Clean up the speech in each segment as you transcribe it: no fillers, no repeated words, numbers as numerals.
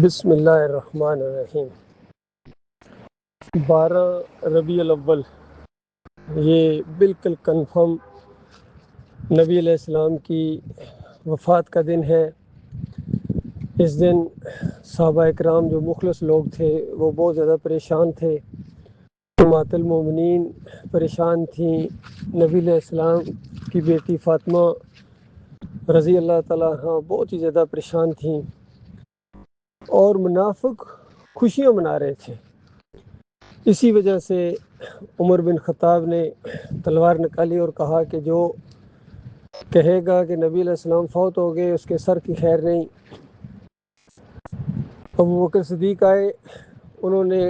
بسم اللہ الرحمن الرحیم۔ 12 ربیع الاول یہ بالکل کنفرم نبی علیہ السلام کی وفات کا دن ہے۔ اس دن صحابہ اکرام جو مخلص لوگ تھے وہ بہت زیادہ پریشان تھے۔ امہات المومنین پریشان تھیں، نبی علیہ السلام کی بیٹی فاطمہ رضی اللہ تعالیٰ عنہ بہت ہی زیادہ پریشان تھیں، اور منافق خوشیاں منا رہے تھے۔ اسی وجہ سے عمر بن خطاب نے تلوار نکالی اور کہا کہ جو کہے گا کہ نبی علیہ السلام فوت ہو گئے اس کے سر کی خیر نہیں۔ ابو بکر صدیق آئے، انہوں نے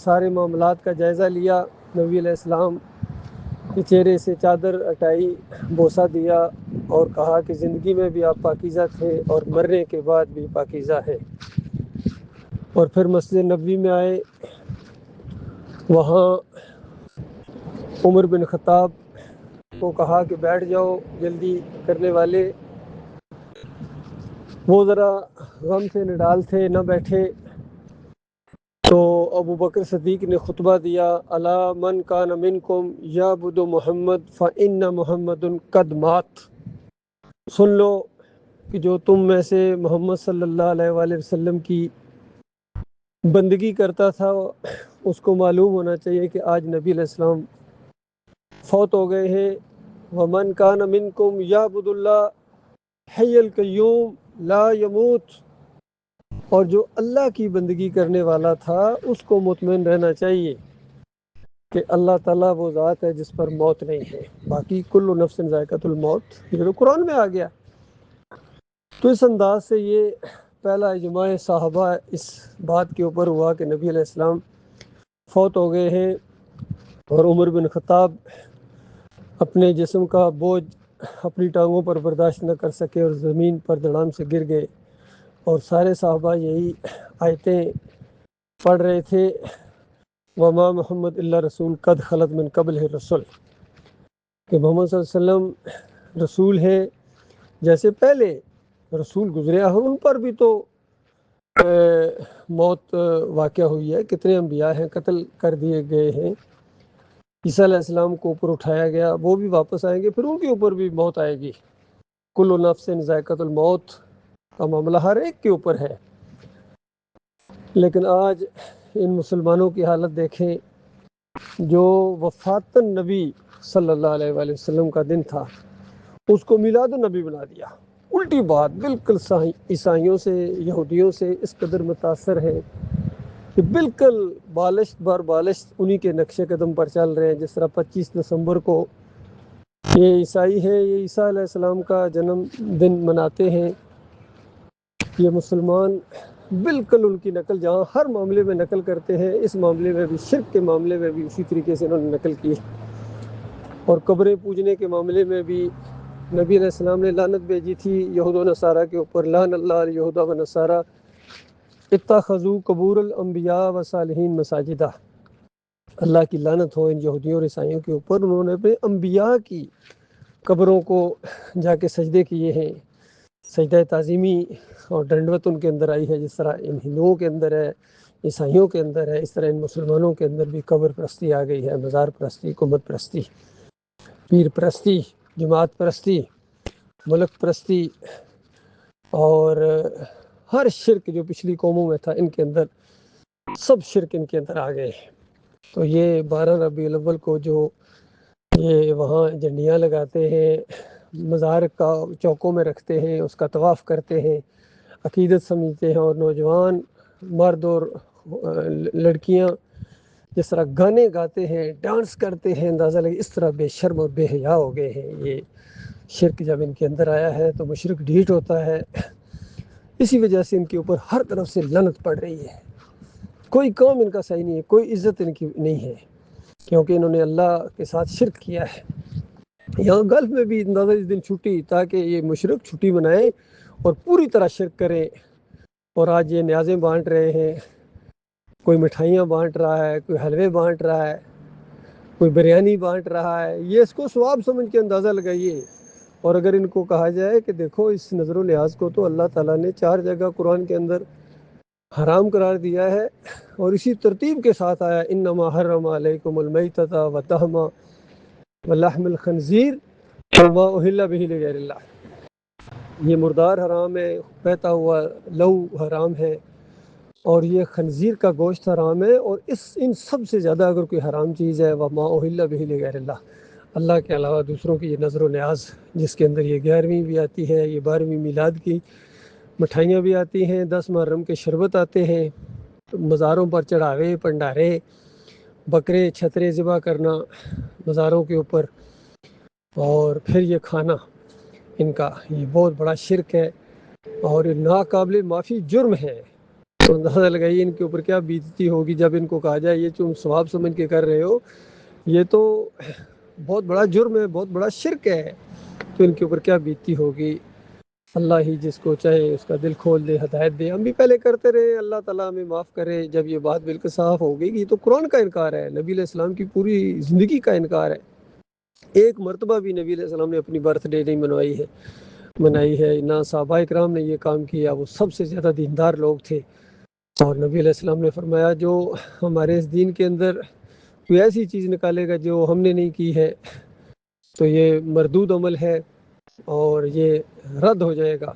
سارے معاملات کا جائزہ لیا، نبی علیہ السلام کے چہرے سے چادر ہٹائی، بوسہ دیا اور کہا کہ زندگی میں بھی آپ پاکیزہ تھے اور مرنے کے بعد بھی پاکیزہ ہے۔ اور پھر مسجد نبوی میں آئے، وہاں عمر بن خطاب کو کہا کہ بیٹھ جاؤ، جلدی کرنے والے وہ ذرا غم سے نڈال تھے، نہ بیٹھے۔ تو ابو بکر صدیق نے خطبہ دیا، الا من کان منکم یعبد محمد فإن محمد قد مات۔ سن لو کہ جو تم میں سے محمد صلی اللہ علیہ وآلہ وسلم کی بندگی کرتا تھا اس کو معلوم ہونا چاہیے کہ آج نبی علیہ السلام فوت ہو گئے ہیں۔ ومن کان منکم یعبد اللہ حی القیوم لا یموت، اور جو اللہ کی بندگی کرنے والا تھا اس کو مطمئن رہنا چاہیے کہ اللہ تعالیٰ وہ ذات ہے جس پر موت نہیں ہے۔ باقی کل نفس ذائقۃ الموت یہ تو قرآن میں آ گیا۔ تو اس انداز سے یہ پہلا اجماع صحابہ اس بات کے اوپر ہوا کہ نبی علیہ السلام فوت ہو گئے ہیں، اور عمر بن خطاب اپنے جسم کا بوجھ اپنی ٹانگوں پر برداشت نہ کر سکے اور زمین پر دڑام سے گر گئے، اور سارے صحابہ یہی آیتیں پڑھ رہے تھے، وما محمد اللہ رسول قد خلت من قبلہ الرسل، کہ محمد صلی اللہ علیہ وسلم رسول ہیں جیسے پہلے رسول گزرے ہیں، ان پر بھی تو موت واقع ہوئی ہے، کتنے انبیاء ہیں قتل کر دیے گئے ہیں، عیسیٰ علیہ السلام کو اوپر اٹھایا گیا، وہ بھی واپس آئیں گے، پھر ان کے اوپر بھی موت آئے گی۔ کل نفس ذائقۃ الموت کا معاملہ ہر ایک کے اوپر ہے۔ لیکن آج ان مسلمانوں کی حالت دیکھیں، جو وفات النبی صلی اللہ علیہ وآلہ وسلم کا دن تھا اس کو میلاد النبی بنا دیا۔ الٹی بات، بالکل عیسائیوں سے یہودیوں سے اس قدر متاثر ہے کہ بالکل بالشت بر بالشت انہی کے نقش قدم پر چل رہے ہیں۔ جس طرح 25 دسمبر کو یہ عیسائی ہیں، یہ عیسیٰ علیہ السلام کا جنم دن مناتے ہیں، یہ مسلمان بالکل ان کی نقل جہاں ہر معاملے میں نقل کرتے ہیں، اس معاملے میں بھی، شرک کے معاملے میں بھی اسی طریقے سے انہوں نے نقل کی، اور قبریں پوجنے کے معاملے میں بھی نبی علیہ السلام نے لعنت بھیجی تھی یہود و نصارہ کے اوپر، لعن اللہ الیہود و نصارہ اتخذوا قبور الانبیاء و صالحین مساجدہ، اللہ کی لعنت ہو ان یہودیوں اور عیسائیوں کے اوپر، انہوں نے اپنے انبیاء کی قبروں کو جا کے سجدے کیے ہیں۔ سجدہ تعظیمی اور ڈنڈوت ان کے اندر آئی ہے، جس طرح ان ہندوؤں کے اندر ہے، عیسائیوں کے اندر ہے، اس طرح ان مسلمانوں کے اندر بھی قبر پرستی آ گئی ہے، مزار پرستی، قبر پرستی، پیر پرستی، جماعت پرستی، ملک پرستی، اور ہر شرک جو پچھلی قوموں میں تھا ان کے اندر سب شرک ان کے اندر آ گئے۔ تو یہ 12 ربیع الاول کو جو یہ وہاں جھنڈیاں لگاتے ہیں، مزار کا چوکوں میں رکھتے ہیں، اس کا طواف کرتے ہیں، عقیدت سمجھتے ہیں، اور نوجوان مرد اور لڑکیاں جس طرح گانے گاتے ہیں، ڈانس کرتے ہیں، اندازہ لگے اس طرح بے شرم اور بے حیا ہو گئے ہیں۔ یہ شرک جب ان کے اندر آیا ہے تو مشرک ڈھیٹ ہوتا ہے، اسی وجہ سے ان کے اوپر ہر طرف سے لعنت پڑ رہی ہے، کوئی کام ان کا صحیح نہیں ہے، کوئی عزت ان کی نہیں ہے، کیونکہ انہوں نے اللہ کے ساتھ شرک کیا ہے۔ یہاں گلف میں بھی اندازہ اس دن چھٹی، تاکہ یہ مشرک چھٹی منائیں اور پوری طرح شرک کریں، اور آج یہ نیازیں بانٹ رہے ہیں، کوئی مٹھائیاں بانٹ رہا ہے، کوئی حلوے بانٹ رہا ہے، کوئی بریانی بانٹ رہا ہے، یہ اس کو ثواب سمجھ کے اندازہ لگائیے۔ اور اگر ان کو کہا جائے کہ دیکھو اس نظر و لحاظ کو تو اللہ تعالیٰ نے 4 جگہ قرآن کے اندر حرام قرار دیا ہے، اور اسی ترتیب کے ساتھ آیا انما حرم علیکم المیتۃ والدم ولحم الخنزیر وما اہل بہ لغیر اللہ، یہ مردار حرام ہے، بہتا ہوا لہو حرام ہے، اور یہ خنزیر کا گوشت حرام ہے، اور ان سب سے زیادہ اگر کوئی حرام چیز ہے وما اہل بہ لغیر اللہ، اللہ کے علاوہ دوسروں کی یہ نظر و نیاز، جس کے اندر یہ 11ویں بھی آتی ہے، یہ 12ویں میلاد کی مٹھائیاں بھی آتی ہیں، 10 محرم کے شربت آتے ہیں، مزاروں پر چڑھاوے پنڈارے، بکرے چھترے ذبح کرنا مزاروں کے اوپر، اور پھر یہ کھانا، ان کا یہ بہت بڑا شرک ہے اور ناقابل معافی جرم ہے۔ تو اندازہ لگائیے ان کے اوپر کیا بیتتی ہوگی جب ان کو کہا جائے یہ تم ثواب سمجھ کے کر رہے ہو، یہ تو بہت بڑا جرم ہے، بہت بڑا شرک ہے، تو ان کے اوپر کیا بیتتی ہوگی۔ اللہ ہی جس کو چاہے اس کا دل کھول دے، ہدایت دے۔ ہم بھی پہلے کرتے رہے، اللہ تعالیٰ ہمیں معاف کرے۔ جب یہ بات بالکل صاف ہو گئی کہ یہ تو قرآن کا انکار ہے، نبی علیہ السلام کی پوری زندگی کا انکار ہے، ایک مرتبہ بھی نبی علیہ السلام نے اپنی برتھ ڈے نہیں منائی ہے، نہ صحابہ کرام نے یہ کام کیا، وہ سب سے زیادہ دیندار لوگ تھے، اور نبی علیہ السلام نے فرمایا جو ہمارے اس دین کے اندر کوئی ایسی چیز نکالے گا جو ہم نے نہیں کی ہے تو یہ مردود عمل ہے اور یہ رد ہو جائے گا۔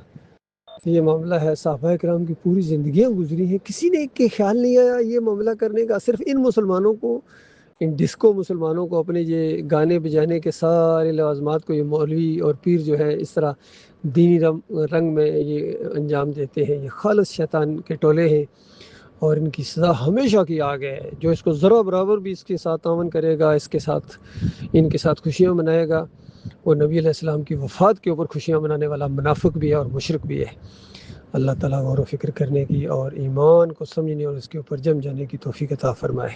یہ معاملہ ہے، صحابہ کرام کی پوری زندگیاں گزری ہیں، کسی نے ایک کے خیال نہیں آیا یہ معاملہ کرنے کا، صرف ان مسلمانوں کو، ان ڈسکو مسلمانوں کو اپنے یہ گانے بجانے کے سارے لوازمات کو یہ مولوی اور پیر جو ہے اس طرح دینی رنگ میں یہ انجام دیتے ہیں، یہ خالص شیطان کے ٹولے ہیں، اور ان کی سزا ہمیشہ کی آگ ہے۔ جو اس کو ذرا برابر بھی اس کے ساتھ تعاون کرے گا، ان کے ساتھ خوشیاں منائے گا، وہ نبی علیہ السلام کی وفات کے اوپر خوشیاں منانے والا منافق بھی ہے اور مشرک بھی ہے۔ اللہ تعالیٰ غور و فکر کرنے کی اور ایمان کو سمجھنے اور اس کے اوپر جم جانے کی توفیق عطا فرمائے۔